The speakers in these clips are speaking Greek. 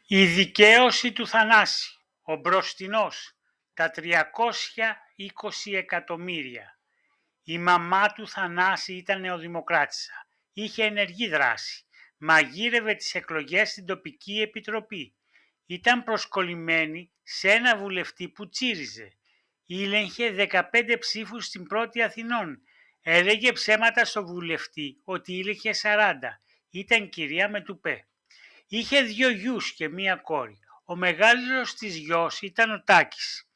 Η δικαίωση του Θανάση, ο μπροστινός, τα 320 εκατομμύρια. Η μαμά του Θανάση ήταν νεοδημοκράτισσα. Είχε ενεργή δράση. Μαγείρευε τις εκλογές στην τοπική επιτροπή. Ήταν προσκολλημένη σε ένα βουλευτή που τσίριζε. Ήλεγχε 15 ψήφους στην πρώτη Αθηνών. Έλεγε ψέματα στο βουλευτή ότι ήλεγχε 40. Ήταν κυρία με τουπέ. Είχε 2 γιους και 1 κόρη. Ο μεγάλος της γιος ήταν ο Τάκης.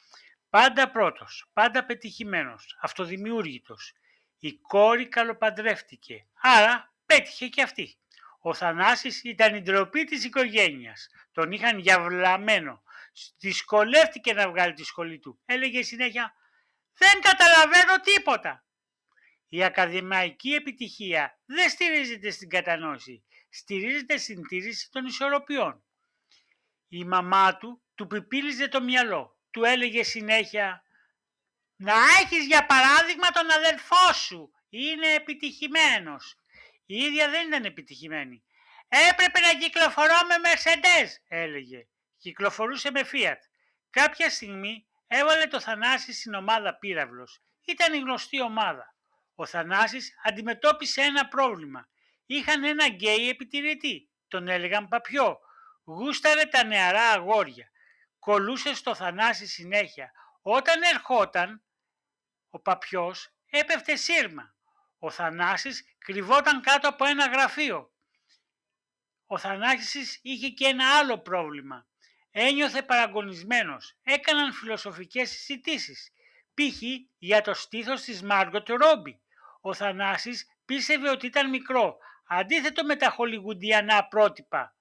Πάντα πρώτος, πάντα πετυχημένος, αυτοδημιούργητος. Η κόρη καλοπαντρεύτηκε, άρα πέτυχε και αυτή. Ο Θανάσης ήταν η ντροπή της οικογένειας. Τον είχαν διαβλαμένο. Δυσκολεύτηκε να βγάλει τη σχολή του. Έλεγε συνέχεια «Δεν καταλαβαίνω τίποτα». Η ακαδημαϊκή επιτυχία δεν στηρίζεται στην κατανόηση, στηρίζεται στην τήρηση των ισορροπιών. Η μαμά του πιπίλιζε το μυαλό. Του έλεγε συνέχεια «Να έχεις για παράδειγμα τον αδελφό σου, είναι επιτυχημένος». Η ίδια δεν ήταν επιτυχημένη. «Έπρεπε να κυκλοφορώ με Mercedes», έλεγε. Κυκλοφορούσε με Fiat. Κάποια στιγμή έβαλε το Θανάση στην ομάδα πύραυλος. Ήταν η γνωστή ομάδα. Ο Θανάσης αντιμετώπισε ένα πρόβλημα. Είχαν ένα γκέι επιτηρητή. Τον έλεγαν Παπιό. Γούσταρε τα νεαρά αγόρια. Κολούσε στο Θανάση συνέχεια. Όταν ερχόταν ο Παπιός έπεφτε σύρμα. Ο Θανάσης κρυβόταν κάτω από ένα γραφείο. Ο Θανάσης είχε και ένα άλλο πρόβλημα. Ένιωθε παραγωνισμένος. Έκαναν φιλοσοφικές συζητήσεις. Π.χ. για το στήθος της Μάργκοτ Ρόμπι. Ο Θανάσης πίστευε ότι ήταν μικρό, αντίθετο με τα χολιγουντιανά πρότυπα.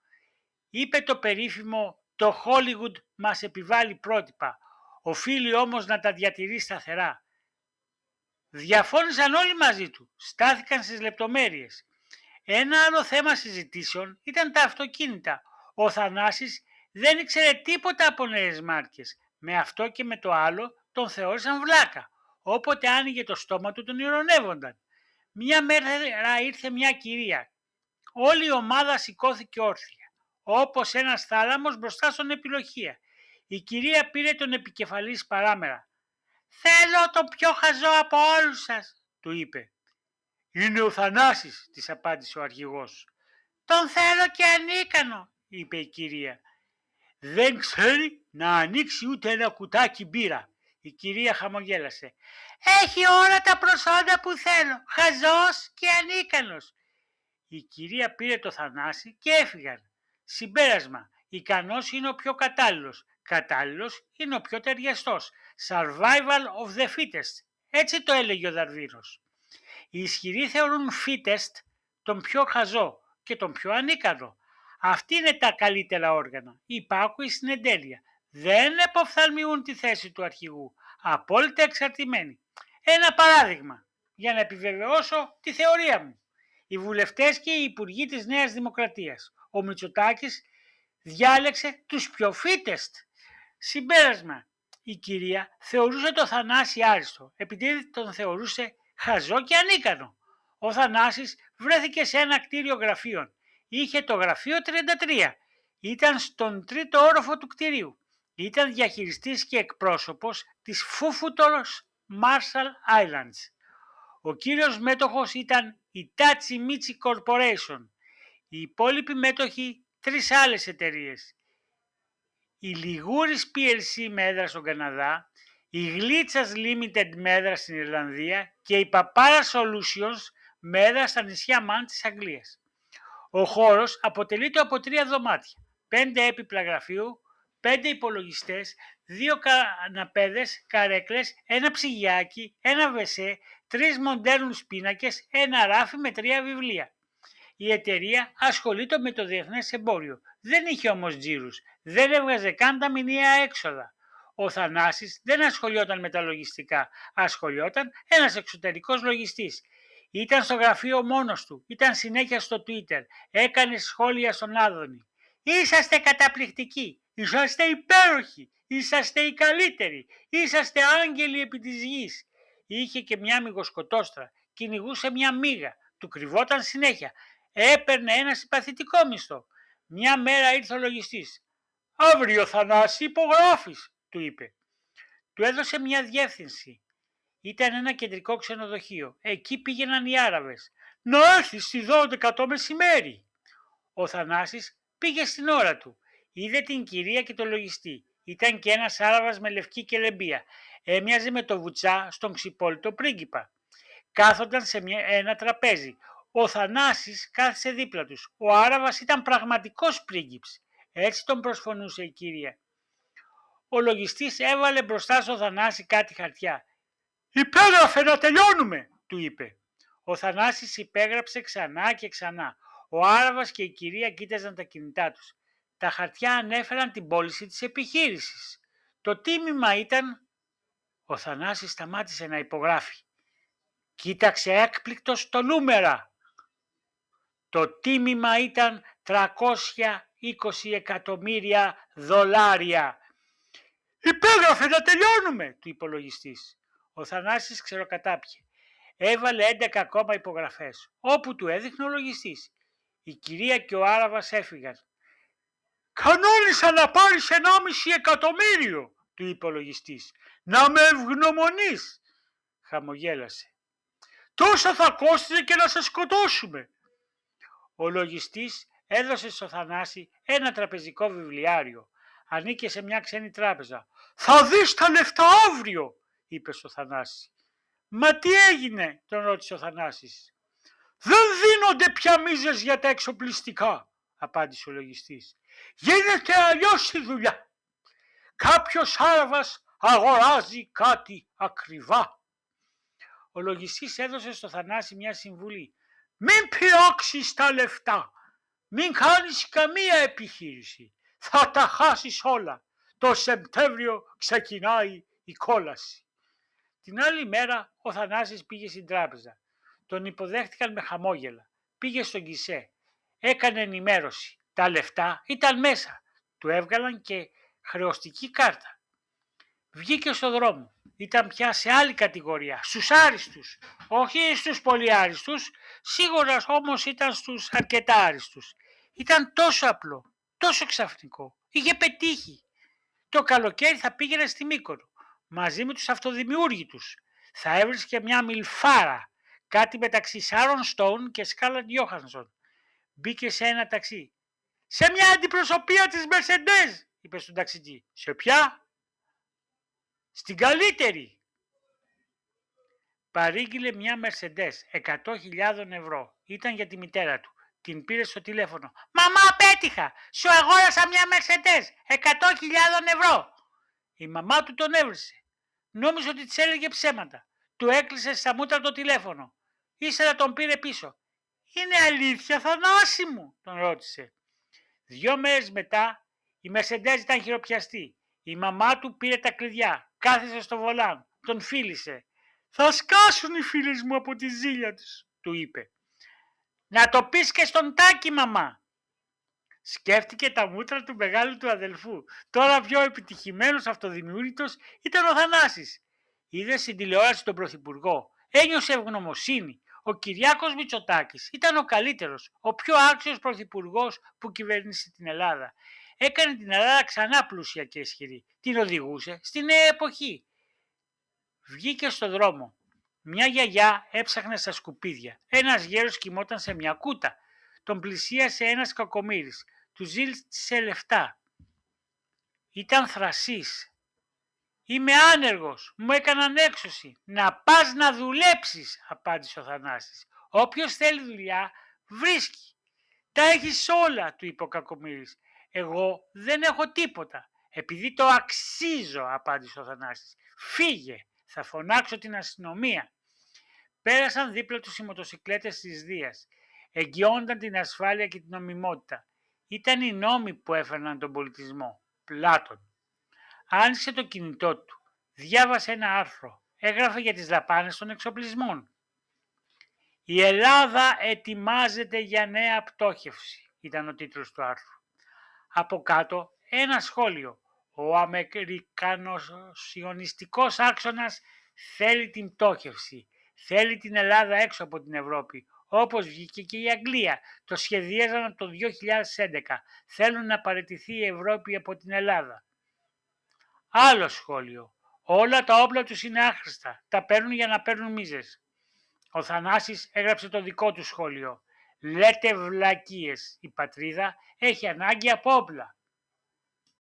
Είπε το περίφημο «Το Hollywood μας επιβάλλει πρότυπα, οφείλει όμως να τα διατηρεί σταθερά». Διαφώνησαν όλοι μαζί του, στάθηκαν στις λεπτομέρειες. Ένα άλλο θέμα συζητήσεων ήταν τα αυτοκίνητα. Ο Θανάσης δεν ήξερε τίποτα από νέες μάρκες. Με αυτό και με το άλλο τον θεώρησαν βλάκα. Όποτε άνοιγε το στόμα του τον ειρωνεύονταν. Μια μέρα ήρθε μια κυρία. Όλη η ομάδα σηκώθηκε όρθια, όπως ένας θάλαμος μπροστά στον επιλοχεία. Η κυρία πήρε τον επικεφαλής παράμερα. «Θέλω τον πιο χαζό από όλους σας», του είπε. «Είναι ο Θανάσης», της απάντησε ο αρχηγός. «Τον θέλω και ανίκανο», είπε η κυρία. «Δεν ξέρει να ανοίξει ούτε ένα κουτάκι μπύρα». Η κυρία χαμογέλασε. «Έχει όλα τα προσόντα που θέλω, χαζός και ανίκανος». Η κυρία πήρε το Θανάση και έφυγαν. Συμπέρασμα, ικανός είναι ο πιο κατάλληλος. Κατάλληλος είναι ο πιο ταιριαστός. Survival of the fittest. Έτσι το έλεγε ο Δαρβίνος. Οι ισχυροί θεωρούν fittest τον πιο χαζό και τον πιο ανίκανο. Αυτοί είναι τα καλύτερα όργανα. Υπάκουοι στην εντέλεια. Δεν εποφθαλμιούν τη θέση του αρχηγού. Απόλυτα εξαρτημένοι. Ένα παράδειγμα για να επιβεβαιώσω τη θεωρία μου. Οι βουλευτές και οι υπουργοί της Νέας Δημοκρατίας. Ο Μητσοτάκης διάλεξε τους πιο fittest. Συμπέρασμα, η κυρία θεωρούσε το Θανάση άριστο, επειδή τον θεωρούσε χαζό και ανίκανο. Ο Θανάσης βρέθηκε σε ένα κτίριο γραφείων. Είχε το γραφείο 33. Ήταν στον 3ο όροφο του κτιρίου. Ήταν διαχειριστής και εκπρόσωπος της Φούφουτορος Marshall Islands. Ο κύριος μέτοχος ήταν η Tachi Michi Corporation. Οι υπόλοιποι μέτοχοι 3 άλλες εταιρείες. Η Λιγούρης PLC με έδρα στον Καναδά, η Γλίτσας Limited με έδρα στην Ιρλανδία και η Papara Solutions με έδρα στα νησιά Μαν της Αγγλίας. Ο χώρος αποτελείται από 3 δωμάτια, 5 έπιπλα γραφείου, 5 υπολογιστές, 2 καναπέδες, καρέκλες, ένα ψυγιάκι, ένα βεσέ, 3 μοντέρνους πίνακες, ένα ράφι με 3 βιβλία. Η εταιρεία ασχολείται με το διεθνές εμπόριο. Δεν είχε όμως τζίρους, δεν έβγαζε καν τα μηνιαία έξοδα. Ο Θανάσης δεν ασχολιόταν με τα λογιστικά, ασχολιόταν ένας εξωτερικός λογιστής. Ήταν στο γραφείο μόνος του, ήταν συνέχεια στο Twitter, έκανε σχόλια στον Άδωνη. «Είσαστε καταπληκτικοί, είσαστε υπέροχοι, είσαστε οι καλύτεροι, είσαστε άγγελοι επί της γης». Είχε και μια μυγοσκοτόστρα, κυνηγούσε μια μύγα, του κρυβόταν συνέχεια. Έπαιρνε ένα συμπαθητικό μισθό. Μια μέρα ήρθε ο λογιστής. «Αύριο, Θανάση, υπογράφεις», του είπε. Του έδωσε μια διεύθυνση. Ήταν ένα κεντρικό ξενοδοχείο. Εκεί πήγαιναν οι Άραβες. «Να έρθεις στη 12 το μεσημέρι». Ο Θανάσης πήγε στην ώρα του. Είδε την κυρία και το λογιστή. Ήταν και ένας Άραβας με λευκή κελεμπία. Έμοιαζε με το βουτσά στον ξυπόλυτο πρίγκιπα. Κάθονταν σε ένα τραπέζι. Ο Θανάσης κάθισε δίπλα τους. Ο Άραβας ήταν πραγματικός πρίγκιπς. Έτσι τον προσφωνούσε η κυρία. Ο λογιστής έβαλε μπροστά στο Θανάση κάτι χαρτιά. «Υπέγραφε να τελειώνουμε», του είπε. Ο Θανάσης υπέγραψε ξανά και ξανά. Ο Άραβας και η κυρία κοίταζαν τα κινητά τους. Τα χαρτιά ανέφεραν την πώληση της επιχείρησης. Το τίμημα ήταν... Ο Θανάσης σταμάτησε να υπογράφει. Κοίταξε έκπληκτος το νούμερα. Το τίμημα ήταν 320 εκατομμύρια δολάρια. «Υπέγραφε να τελειώνουμε», του είπε ο λογιστής. Ο Θανάσης ξεροκατάπιε. Έβαλε 11 ακόμα υπογραφές, όπου του έδειχνε ο λογιστής. Η κυρία και ο Άραβας έφυγαν. «Κανόνισα να πάρεις 1,5 εκατομμύριο», του είπε ο λογιστής. «Να με ευγνωμονείς», χαμογέλασε. «Τόσα θα κόστιζε και να σε σκοτώσουμε». Ο λογιστής έδωσε στο Θανάση ένα τραπεζικό βιβλιάριο. Ανήκε σε μια ξένη τράπεζα. «Θα δεις τα λεφτά αύριο», είπε στο Θανάση. «Μα τι έγινε?» τον ρώτησε ο Θανάσης. «Δεν δίνονται πια μίζες για τα εξοπλιστικά», απάντησε ο λογιστής. «Γίνεται αλλιώς η δουλειά. Κάποιος Άραβας αγοράζει κάτι ακριβά». Ο λογιστής έδωσε στο Θανάση μια συμβουλή. «Μην πειράξεις τα λεφτά. Μην κάνεις καμία επιχείρηση. Θα τα χάσεις όλα. Το Σεπτέμβριο ξεκινάει η κόλαση». Την άλλη μέρα ο Θανάσης πήγε στην τράπεζα. Τον υποδέχτηκαν με χαμόγελα. Πήγε στον γκισέ. Έκανε ενημέρωση. Τα λεφτά ήταν μέσα. Του έβγαλαν και χρεωστική κάρτα. Βγήκε στο δρόμο. Ήταν πια σε άλλη κατηγορία. Στους άριστους. Όχι στους πολύ άριστους. Σίγουρα όμως ήταν στους αρκετά άριστους. Ήταν τόσο απλό. Τόσο ξαφνικό. Είχε πετύχει. Το καλοκαίρι θα πήγαινε στη Μύκονο. Μαζί με τους αυτοδημιούργητους. Θα έβρισκε μια μιλφάρα. Κάτι μεταξύ Σάρον Στόουν και Σκάλαντ Γιόχανσον. Μπήκε σε ένα ταξί. «Σε μια αντιπροσωπεία της Μερσεντές», είπε στον ταξιτζή. «Σε ποια?» «Στην καλύτερη». Παρήγγειλε μια Μερσεντές 100.000 ευρώ. Ήταν για τη μητέρα του. Την πήρε στο τηλέφωνο. «Μαμά, πέτυχα! Σου αγόρασα μια Μερσεντές 100.000 ευρώ». Η μαμά του τον έβρισε. Νόμιζε ότι της έλεγε ψέματα. Του έκλεισε στα μούτρα το τηλέφωνο. Ύστερα τον πήρε πίσω. «Είναι αλήθεια, Θανάση μου?» τον ρώτησε. 2 μέρες μετά η Μερσεντές ήταν χειροπιαστή. Η μαμά του πήρε τα κλειδιά. Κάθισε στο βολάν. Τον φίλησε. «Θα σκάσουν οι φίλες μου από τη ζήλια τους», του είπε. «Να το πεις και στον Τάκη, μαμά». Σκέφτηκε τα μούτρα του μεγάλου του αδελφού. Τώρα πιο επιτυχημένος αυτοδημιούργητος ήταν ο Θανάσης. Είδε στην τηλεόραση τον Πρωθυπουργό. Ένιωσε ευγνωμοσύνη. Ο Κυριάκος Μητσοτάκης ήταν ο καλύτερος, ο πιο άξιος πρωθυπουργός που κυβέρνησε την Ελλάδα. Έκανε την Ελλάδα ξανά πλούσια και ισχυρή. Την οδηγούσε στη νέα εποχή. Βγήκε στο δρόμο. Μια γιαγιά έψαχνε στα σκουπίδια. Ένας γέρος κοιμόταν σε μια κούτα. Τον πλησίασε ένας κακομοίρης. Του ζήτησε λεφτά. Ήταν θρασής. «Είμαι άνεργος, μου έκαναν έξωση». «Να πας να δουλέψεις», απάντησε ο Θανάσης. «Όποιος θέλει δουλειά βρίσκει». «Τα έχεις όλα», του είπε ο κακομοίρης. «Εγώ δεν έχω τίποτα». «Επειδή το αξίζω», απάντησε ο Θανάσης. «Φύγε, θα φωνάξω την αστυνομία». Πέρασαν δίπλα τους οι μοτοσικλέτες της Δίας. Εγγυόνταν την ασφάλεια και την νομιμότητα. Ήταν οι νόμοι που έφερναν τον πολιτισμό. Πλάτων. Άνοιξε το κινητό του. Διάβασε ένα άρθρο. Έγραφε για τις δαπάνες των εξοπλισμών. «Η Ελλάδα ετοιμάζεται για νέα πτώχευση», ήταν ο τίτλος του άρθρου. Από κάτω ένα σχόλιο. «Ο αμερικανοσιωνιστικός άξονας θέλει την πτώχευση. Θέλει την Ελλάδα έξω από την Ευρώπη, Όπως βγήκε και η Αγγλία. Το σχεδίαζαν από το 2011. Θέλουν να παραιτηθεί η Ευρώπη από την Ελλάδα. Άλλο σχόλιο. Όλα τα όπλα τους είναι άχρηστα. Τα παίρνουν για να παίρνουν μίζες. Ο Θανάσης έγραψε το δικό του σχόλιο. Λέτε βλακίες. Η πατρίδα έχει ανάγκη από όπλα.